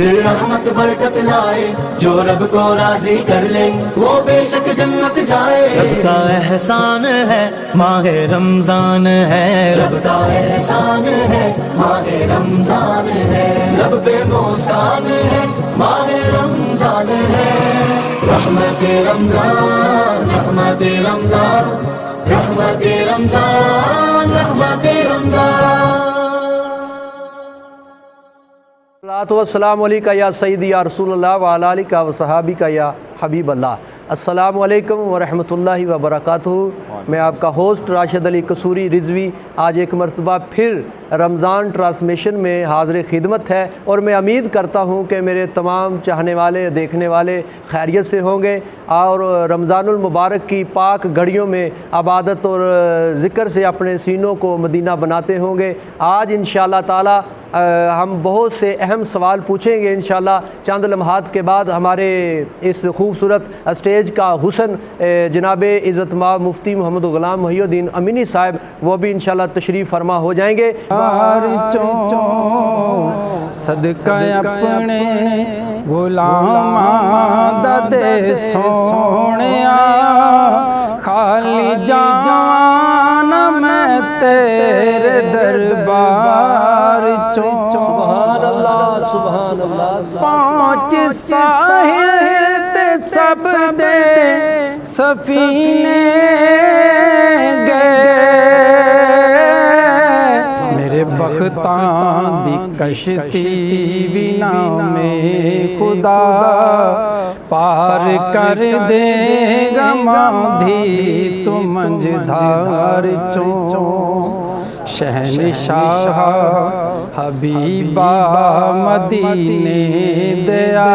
फिर रहमत बरकत लाए, जो रब को राजी कर ले वो बेशक जन्नत जाए। रब का एहसान है माह रमजान है, रब का एहसान है माह रमजान है, लब पे मुस्कान है माह रमजान है। रहमत रमजान रहमत रमजान रहमत रमजान रहमत रमजान। अस्सलामु अलैका या सय्यदी या रसूलल्लाह व अला आलिका व सहाबिका या हबीब अल्लाह। अस्सलामु अलैकुम व रहमतुल्लाहि व बरकातुहू। मैं आपका होस्ट राशिद अली कसूरी रिजवी आज एक मरतबा फिर रमज़ान ट्रांसमिशन में हाज़िर खिदमत है, और मैं उम्मीद करता हूँ कि मेरे तमाम चाहने वाले देखने वाले खैरियत से होंगे और रमज़ानुल मुबारक की पाक घड़ियों में इबादत और ज़िक्र से अपने सीनों को मदीना बनाते होंगे। आज इंशाअल्लाह ताला हम बहुत से अहम सवाल पूछेंगे इंशाअल्लाह। चंद लम्हात के बाद हमारे इस खूबसूरत स्टेज का हुसन जनाब इज़्ज़त माब मुफ्ती मोहम्मद ग़ुलाम मुहिउद्दीन अमीनी साहब वो भी इंशाअल्लाह तशरीफ़ फरमा हो जाएंगे। सदका अपने गुलाम दे सोनिया, खाली जान मैं तेरे दरबार चो। सुभान अल्लाह सुभान अल्लाह। पाँच साहिल ते सब दे सफीने गए, मेरे बख्तां दी कश्ती बिना में खुदा पार कर देगा माधी तू मंझधार चो। शहनशाह हबीबा मदीने दया,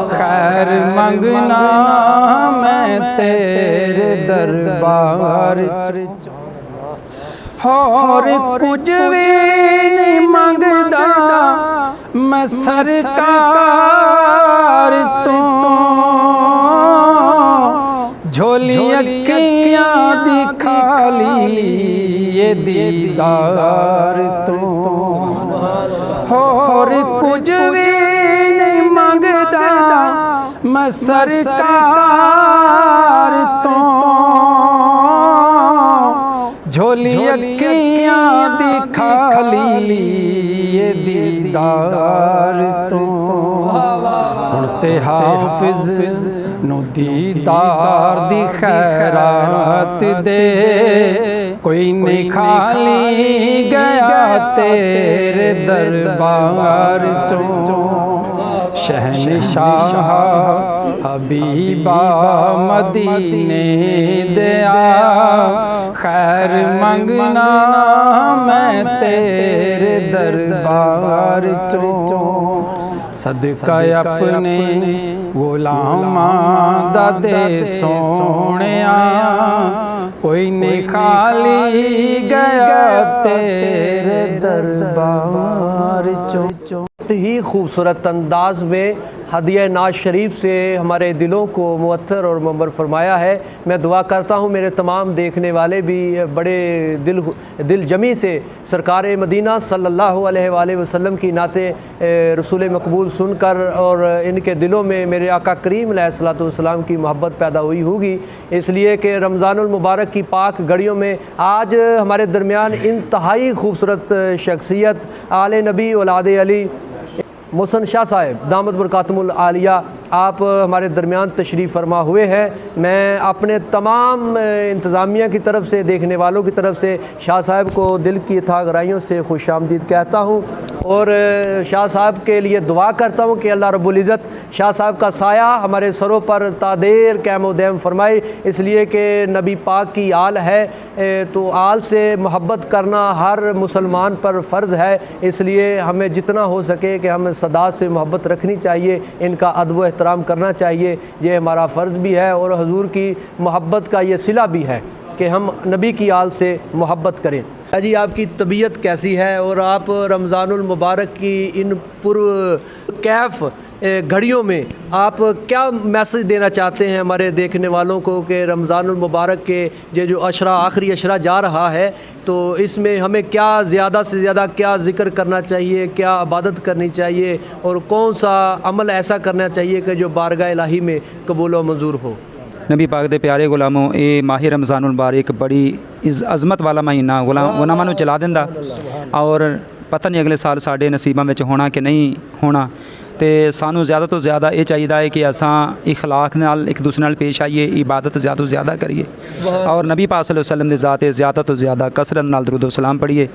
खैर मंगना मैं तेरे दरबार और कुछ भी नहीं मंगदा मैं सरकार तो, झोली अखियां दी खाली ये दीदार तो, और कुछ भी नहीं मंगदा मैं सरकार तो, झोली अखियां दी खाली ये दीदार तो। हुण ते हाफिज़ नु दीदार दी खैरात दे, कोई नहीं खाली गया तेरे दरबार चो। शहनशाह हबीबा मदीने दया, खैर मंगना मैं तेरे दरबार चो। सदका अपने गुलामां दे सोनिया, कोई नहीं खाली गया तेरे दरबार चो। ही खूबसूरत अंदाज में हदिया नाज शरीफ से हमारे दिलों को मुअत्तर और मुनव्वर फरमाया है। मैं दुआ करता हूँ मेरे तमाम देखने वाले भी बड़े दिल जमी से सरकार मदीना सल्लल्लाहु अलैहि वसल्लम की नाते रसूल मकबूल सुनकर और इनके दिलों में मेरे आका करीम अलैहिस्सलातु वस्सलाम की मोहब्बत पैदा हुई होगी, इसलिए कि रमज़ानुल मुबारक की पाक घड़ियों में आज हमारे दरमियान इंतहाई खूबसूरत शख्सियत आले नबी औलादे अली मोहसिन शाह साहब दामद बरकातुहुल आलिया आप हमारे दरमियान तशरीफ़ फरमा हुए हैं। मैं अपने तमाम इंतज़ामिया की तरफ से, देखने वालों की तरफ से शाह साहब को दिल की अथाह गहराइयों से खुश आमदीद कहता हूँ और शाह साहब के लिए दुआ करता हूँ कि अल्लाह रब्बुल इज़्ज़त शाह साहब का साया हमारे सरों पर तादेर क़याम दैम फरमाए, इसलिए कि नबी पाक की आल है तो आल से मोहब्बत करना हर मुसलमान पर फ़र्ज़ है, इसलिए हमें जितना हो सके कि हमें सदा से मोहब्बत रखनी चाहिए, इनका अदब एहतराम करना चाहिए, ये हमारा फ़र्ज़ भी है और हुज़ूर की मोहब्बत का ये सिला भी है। کہ ہم نبی کی آل سے محبت کریں۔ جی آپ کی طبیعت کیسی ہے اور آپ رمضان المبارک کی ان پر کیف گھڑیوں میں آپ کیا میسج دینا چاہتے ہیں ہمارے دیکھنے والوں کو کہ رمضان المبارک کے یہ جو عشرہ آخری عشرہ جا رہا ہے تو اس میں ہمیں کیا زیادہ سے زیادہ کیا ذکر کرنا چاہیے، کیا عبادت کرنی چاہیے اور کون سا عمل ایسا کرنا چاہیے کہ جو بارگاہ الہی میں قبول و منظور ہو؟ نبی پاک دے پیارے غلاموں، اے ماہ رمضان المبارک بڑی عظمت والا مہینہ غلاماں نوں چلا دیندا اور پتہ نہیں اگلے سال ساڈے نصیباں وچ ہونا کہ نہیں ہونا، تے سانوں زیادہ تو زیادہ یہ چاہیے ہے کہ اساں اخلاق نال ایک دوسرے نال پیش آئیے، عبادت زیادہ تو زیادہ کریے اور نبی پاک صلی اللہ علیہ وسلم دے ذات زیادہ تو زیادہ کثرت نال درود و سلام پڑھیے۔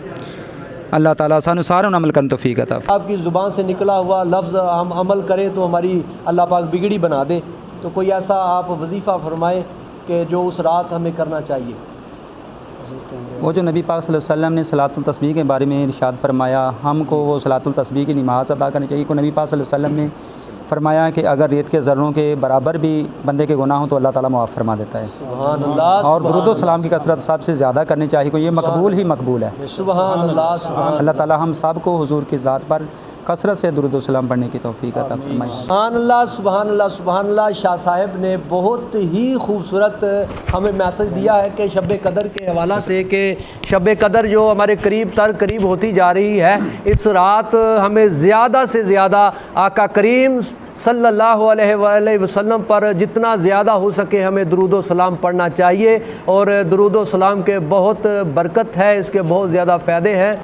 اللہ تعالیٰ سانوں ساروں عمل کرن توفیق عطا فرمائے۔ آپ کی زبان سے نکلا ہوا لفظ ہم عمل کریں تو ہماری اللہ پاک بگڑی بنا دے، تو کوئی ایسا آپ وظیفہ فرمائیں کہ جو اس رات ہمیں کرنا چاہیے؟ وہ جو نبی پاک صلی اللہ علیہ وسلم نے صلاۃ التسبیح کے بارے میں ارشاد فرمایا، ہم کو وہ صلاۃ التسبیح کی نماز ادا کرنی چاہیے۔ کو نبی پاک صلی اللہ علیہ وسلم نے فرمایا کہ اگر ریت کے ذروں کے برابر بھی بندے کے گناہ ہوں تو اللہ تعالیٰ معاف فرما دیتا ہے۔ سبحان اللہ۔ اور درود و سلام کی کثرت سب سے زیادہ کرنی چاہیے، کو یہ مقبول ہی مقبول ہے۔ سبحان اللہ۔ سبحان اللہ تعالیٰ ہم سب کو حضور کی ذات پر کثرت سے درود و سلام پڑھنے کی توفیق عطا فرمائے۔ سبحان اللہ۔ سبحان اللہ۔ سبحان اللہ۔ شاہ صاحب نے بہت ہی خوبصورت ہمیں میسج دیا ہے کہ شب قدر کے حوالہ سے کہ شب قدر جو ہمارے قریب تر قریب ہوتی جا رہی ہے، اس رات ہمیں زیادہ سے زیادہ آقا کریم صلی اللہ علیہ وآلہ وسلم پر جتنا زیادہ ہو سکے ہمیں درود و سلام پڑھنا چاہیے، اور درود و سلام کے بہت برکت ہے، اس کے بہت زیادہ فائدے ہیں۔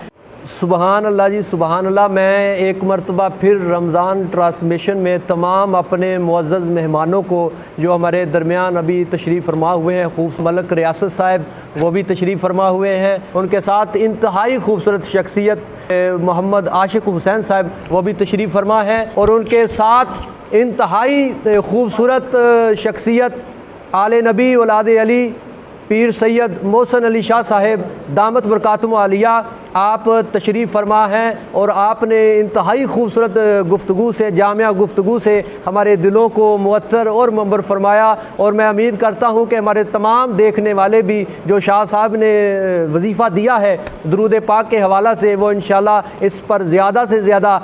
سبحان اللہ جی، سبحان اللہ۔ میں ایک مرتبہ پھر رمضان ٹرانسمیشن میں تمام اپنے معزز مہمانوں کو جو ہمارے درمیان ابھی تشریف فرما ہوئے ہیں، خوب ملک ریاست صاحب وہ بھی تشریف فرما ہوئے ہیں، ان کے ساتھ انتہائی خوبصورت شخصیت محمد عاشق حسین صاحب وہ بھی تشریف فرما ہے، اور ان کے ساتھ انتہائی خوبصورت شخصیت آل نبی اولاد علی پیر سید محسن علی شاہ صاحب دامت برکاتہم عالیہ آپ تشریف فرما ہیں، اور آپ نے انتہائی خوبصورت گفتگو سے، جامعہ گفتگو سے ہمارے دلوں کو معطر اور منور فرمایا، اور میں امید کرتا ہوں کہ ہمارے تمام دیکھنے والے بھی جو شاہ صاحب نے وظیفہ دیا ہے درود پاک کے حوالہ سے وہ انشاءاللہ اس پر زیادہ سے زیادہ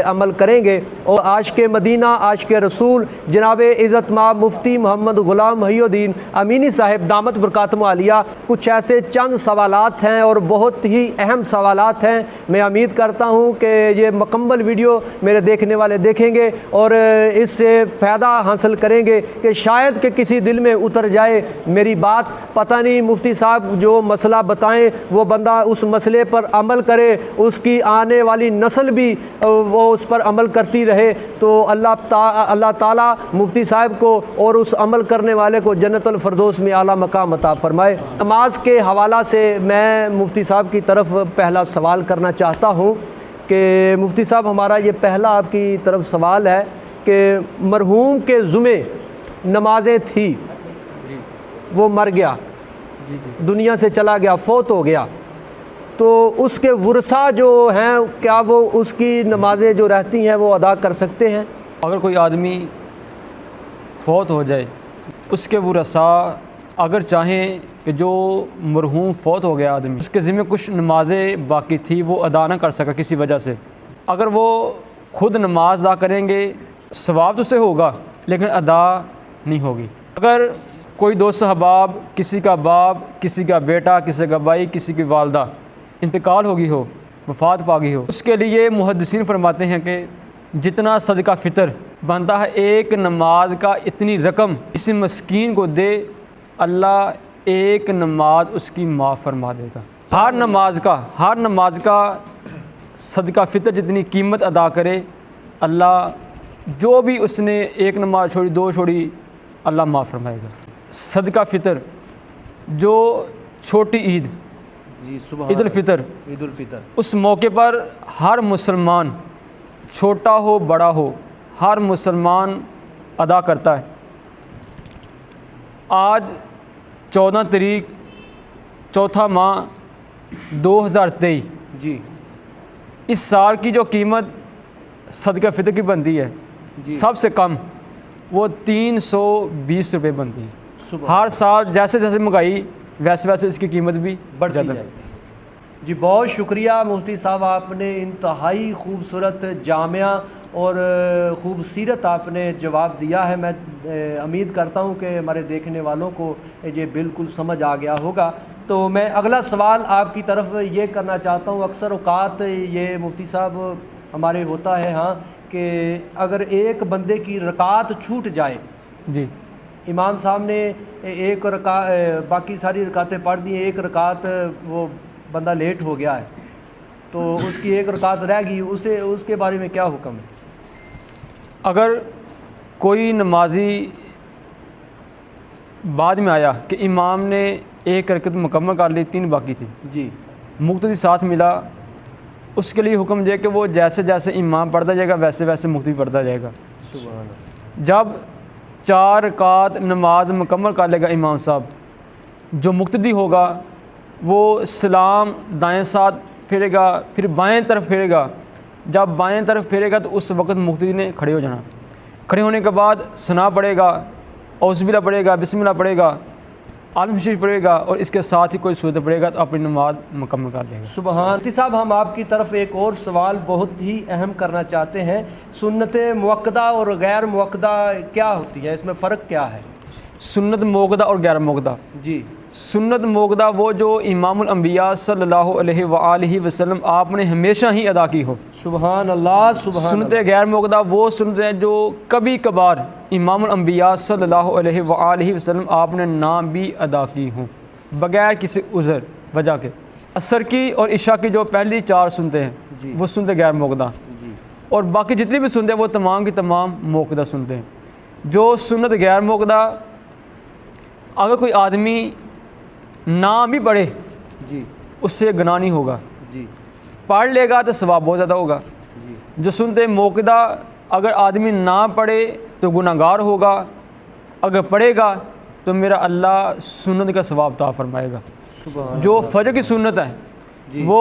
عمل کریں گے۔ اور عاشق مدینہ، عاشق رسول جناب عزت مآب مفتی محمد غلام محی الدین امینی صاحب دامت برکاتہم عالیہ کچھ ایسے چند سوالات ہیں اور بہت ہی اہم سوالات ہیں، میں امید کرتا ہوں کہ یہ مکمل ویڈیو میرے دیکھنے والے دیکھیں گے اور اس سے فائدہ حاصل کریں گے کہ شاید کہ کسی دل میں اتر جائے میری بات، پتہ نہیں مفتی صاحب جو مسئلہ بتائیں وہ بندہ اس مسئلے پر عمل کرے، اس کی آنے والی نسل بھی وہ اس پر عمل کرتی رہے، تو اللہ تعالیٰ مفتی صاحب کو اور اس عمل کرنے والے کو جنت الفردوس میں اعلیٰ مقام عطا فرمائے۔ نماز کے حوالہ سے میں مفتی صاحب کی طرف پہلا سوال کرنا چاہتا ہوں کہ مفتی صاحب ہمارا یہ پہلا آپ کی طرف سوال ہے کہ مرحوم کے ذمے نمازیں تھی، وہ مر گیا، دنیا سے چلا گیا، فوت ہو گیا، تو اس کے ورثہ جو ہیں کیا وہ اس کی نمازیں جو رہتی ہیں وہ ادا کر سکتے ہیں؟ اگر کوئی آدمی فوت ہو جائے، اس کے ورثہ اگر چاہیں کہ جو مرحوم فوت ہو گیا آدمی اس کے ذمہ کچھ نمازیں باقی تھی وہ ادا نہ کر سکا کسی وجہ سے، اگر وہ خود نماز ادا کریں گے ثواب تو سے ہوگا لیکن ادا نہیں ہوگی۔ اگر کوئی دوست احباب، کسی کا باپ، کسی کا بیٹا، کسی کا بھائی، کسی کی والدہ انتقال ہوگی ہو، وفات پا گئی ہو، اس کے لیے محدثین فرماتے ہیں کہ جتنا صدقہ فطر بنتا ہے ایک نماز کا اتنی رقم کسی مسکین کو دے، اللہ ایک نماز اس کی معاف فرما دے گا۔ ہر نماز کا صدقہ فطر جتنی قیمت ادا کرے، اللہ جو بھی اس نے ایک نماز چھوڑی، دو چھوڑی، اللہ معاف فرمائے گا۔ صدقہ فطر جو چھوٹی عید، عید الفطر، اس موقع پر ہر مسلمان چھوٹا ہو بڑا ہو ہر مسلمان ادا کرتا ہے۔ آج 14 تاریخ چوتھا ماہ 2023 جی، اس سال کی جو قیمت صدقہ فطر کی بنتی ہے سب سے کم وہ 320 روپے بنتی ہے۔ ہر سال جیسے جیسے مہنگائی वैसे वैसे इसकी कीमत भी बढ़ती ज़्यादा जाएगी। जी बहुत शुक्रिया मुफ्ती साहब, आपने इंतहाई खूबसूरत जामिया और खूबसूरत आपने जवाब दिया है। मैं उम्मीद करता हूँ कि हमारे देखने वालों को ये बिल्कुल समझ आ गया होगा। तो मैं अगला सवाल आपकी तरफ ये करना चाहता हूँ। अक्सर औकात ये मुफ्ती साहब हमारे होता है हाँ कि अगर एक बंदे की रकात छूट जाए, जी, इमाम साहब ने एक बाकी सारी रकातें पढ़ दी, एक रकात वो बंदा लेट हो गया है तो उसकी एक रकात रह गई, उसे उसके बारे में क्या हुक्म है? अगर कोई नमाजी बाद में आया कि इमाम ने एक रकत मुकम्मल कर ली, 3 बाकी थी, जी, मुक्तदी साथ मिला, उसके लिए हुक्म दिया कि वो जैसे जैसे इमाम पढ़ता जाएगा वैसे वैसे मुक्तदी पढ़ता जाएगा। सुभान अल्लाह। जब 4 रकात नमाज मुकम्मल कर लेगा इमाम साहब, जो मुक्तदी होगा वो सलाम दाएं साथ फेरेगा, फिर बाएं तरफ फेरेगा। जब बाएं तरफ फेरेगा तो उस वक्त मुक्तदी ने खड़े हो जाना। खड़े होने के बाद सना पड़ेगा, औज़बिल्लाह पड़ेगा, बिस्मिल्लाह पड़ेगा, आलम शरीफ पड़ेगा और इसके साथ ही कोई सूरत पड़ेगा तो अपनी नमाज मुकम्मल कर लेगा। सुबहान। मुफ्ती साहब हम आपकी तरफ एक और सवाल बहुत ही अहम करना चाहते हैं। सुन्नत मुअक्कदा और गैर मुअक्कदा क्या होती है, इसमें फ़र्क क्या है? सुन्नत मुअक्कदा और गैर मुअक्कदा। जी, सुन्नत मुअक्कदा वो जो इमामुल अंबिया सल्लल्लाहु अलैहि वसल्लम आपने हमेशा ही अदा की हो। सुबहान अल्लाह, सुबहान सुन्नत अल्लाह। गैर मुअक्कदा वो सुन्नत है जो कभी कभार इमामुल अंबिया सल्लल्लाहु अलैहि वसल्लम आपने ना भी अदा की हों बग़ैर किसी उज़र वजह के। असर की और इशा की जो पहली 4 सुनते हैं वो सुनते गैर मुअक्कदा, और बाकी जितनी भी सुनते हैं वो तमाम की तमाम मुअक्कदा सुनते हैं। जो सुन्नत गैर मुअक्कदा, अगर कोई आदमी ना भी पढ़े जी, उससे गुनाह नहीं होगा, जी, पढ़ लेगा तो सवाब बहुत ज़्यादा होगा। जो सुनते मुअक्कदा, अगर आदमी ना पढ़े तो गुनाहगार होगा, अगर पढ़ेगा तो मेरा अल्लाह सुन्नत का सवाब ता फरमाएगा। सुबहान। जो फजर की सुन्नत है वो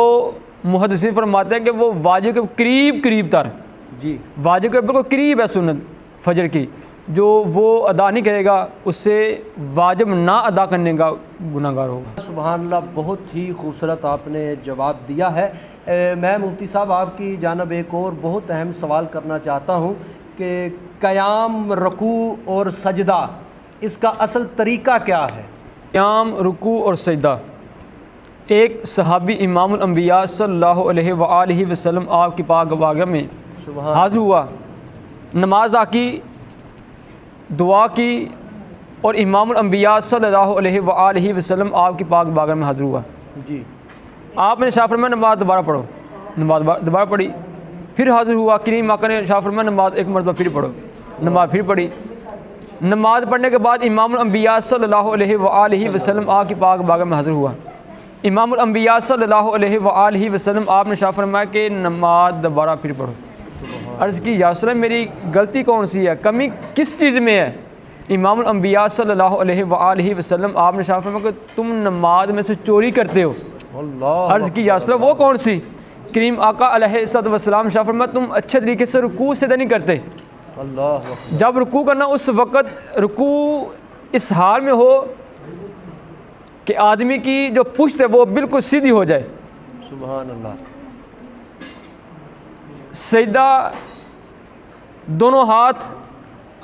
मुहद्दिसीन फरमाते हैं कि वो वाजिब के करीब करीब तर, जी, वाजिब के बिल्कुल करीब है सुन्नत फजर की, जो वो अदा नहीं करेगा उससे वाजिब ना अदा करने का गुनाहगार होगा। सुबहान अल्लाह, बहुत ही खूबसूरत आपने जवाब दिया है। मैं मुफ्ती साहब आपकी जानब एक और बहुत अहम सवाल करना चाहता हूँ कि क़याम, रुकू और सजदा, इसका असल तरीक़ा क्या है? क़याम, रुकू और सजदा। एक सहाबी इमामुल अंबिया सल्लल्लाहु अलैहि वसल्लम आपकी पाक बारगाह में सुबहान। हाज़िर हुआ, नमाज आकी, दुआ की और इमामुल अंबिया सल्लल्लाहु अलैहि वसल्लम आपकी पाक बारगाह में हाज़िर हुआ। जी, आपने शाह फरमाया नमाज दोबारा पढ़ो, नमाज दोबारा पढ़ी, फिर हाज़िर हुआ, करीम आका ने शाह फरमाया नमाज एक मरतबा फिर पढ़ो, नमाज फिर पढ़ी। नमाज पढ़ने के बाद इमामुल अंबिया सल्लल्लाहु अलैहि वसल्लम आपकी पाक बारगाह में हाज़िर हुआ। इमामुल अंबिया सल्लल्लाहु अलैहि वसल्लम आपने शाह फरमाया कि नमाज दोबारा फिर पढ़ो। अर्ज़ की या रसूल अल्लाह मेरी गलती कौन सी है, कमी किस चीज़ में है? इमामुल अंबिया सल्लल्लाहु अलैहि वसल्लम आपने शाह फरमाया कि तुम नमाज में से चोरी करते हो। अल्लाह। अर्ज़ की या रसूल अल्लाह वो कौन सी? करीम आका अलैहिस्सलाम शाह फरमाया तुम अच्छे तरीके से रुकू से नहीं करते। अल्लाह। जब रुकू करना उस वक़्त रुकू इस हाल में हो कि आदमी की जो पुश्त है वो बिल्कुल सीधी हो जाए। सुबहान अल्लाह। सजदा, दोनों हाथ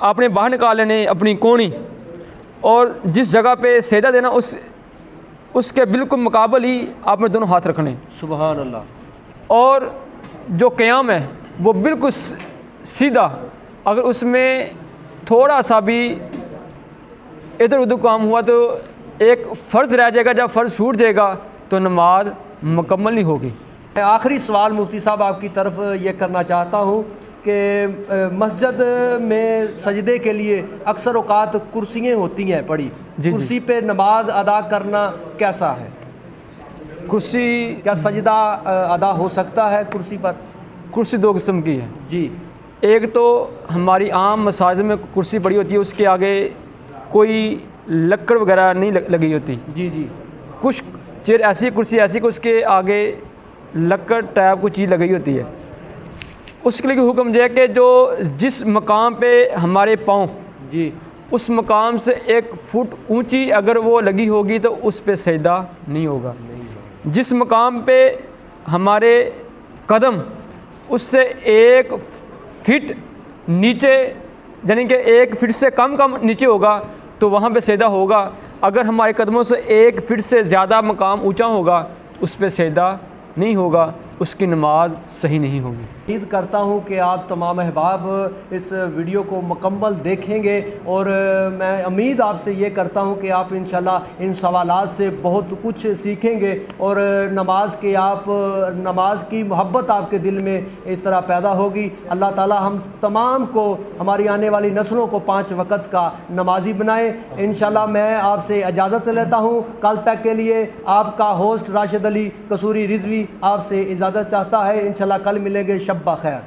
आपने बाहर निकाल लेने अपनी कोहनी, और जिस जगह पे सजदा देना उसके बिल्कुल मुकाबल ही आपने दोनों हाथ रखने। सुबहान अल्लाह। और जो क़याम है वो बिल्कुल सीधा, अगर उसमें थोड़ा सा भी इधर उधर काम हुआ तो एक फ़र्ज़ रह जाएगा, जब फ़र्ज़ छूट जाएगा तो नमाज मुकम्मल नहीं होगी। मैं आखिरी सवाल मुफ्ती साहब आपकी तरफ ये करना चाहता हूँ कि मस्जिद में सजदे के लिए अक्सर औकात कुर्सियाँ होती हैं पड़ी, जी। कुर्सी पे नमाज अदा करना कैसा है? कुर्सी, क्या सजदा अदा हो सकता है कुर्सी पर? कुर्सी 2 किस्म की है जी, एक तो हमारी आम मसाजिद में कुर्सी पड़ी होती है, उसके आगे कोई लकड़ वगैरह नहीं लगी होती। जी, जी, कुछ चेयर ऐसी, कुर्सी ऐसी कि उसके आगे लकड़ टाइप कोई चीज़ लगी होती है। उसके लिए हुक्म दिया कि जो जिस मकाम पे हमारे पाँव जी, اس مقام سے 1 فٹ اونچی اگر وہ لگی ہوگی تو اس پہ سجدہ نہیں ہوگا۔ جس مقام پہ ہمارے قدم اس سے 1 فٹ نیچے، یعنی کہ 1 فٹ سے کم نیچے ہوگا تو وہاں پہ سجدہ ہوگا۔ اگر ہمارے قدموں سے 1 فٹ سے زیادہ مقام اونچا ہوگا اس پہ سجدہ نہیں ہوگا، اس کی نماز صحیح نہیں ہوگی۔ امید کرتا ہوں کہ آپ تمام احباب اس ویڈیو کو مکمل دیکھیں گے، اور میں امید آپ سے یہ کرتا ہوں کہ آپ انشاءاللہ ان سوالات سے بہت کچھ سیکھیں گے، اور نماز کی محبت آپ کے دل میں اس طرح پیدا ہوگی۔ اللہ تعالی ہم تمام کو، ہماری آنے والی نسلوں کو 5 وقت کا نمازی بنائے۔ انشاءاللہ میں آپ سے اجازت لیتا ہوں، کل تک کے لیے آپ کا ہوسٹ راشد علی قصوری رضوی آپ سے اجازت چاہتا ہے۔ انشاءاللہ کل ملیں گے، شب بخیر۔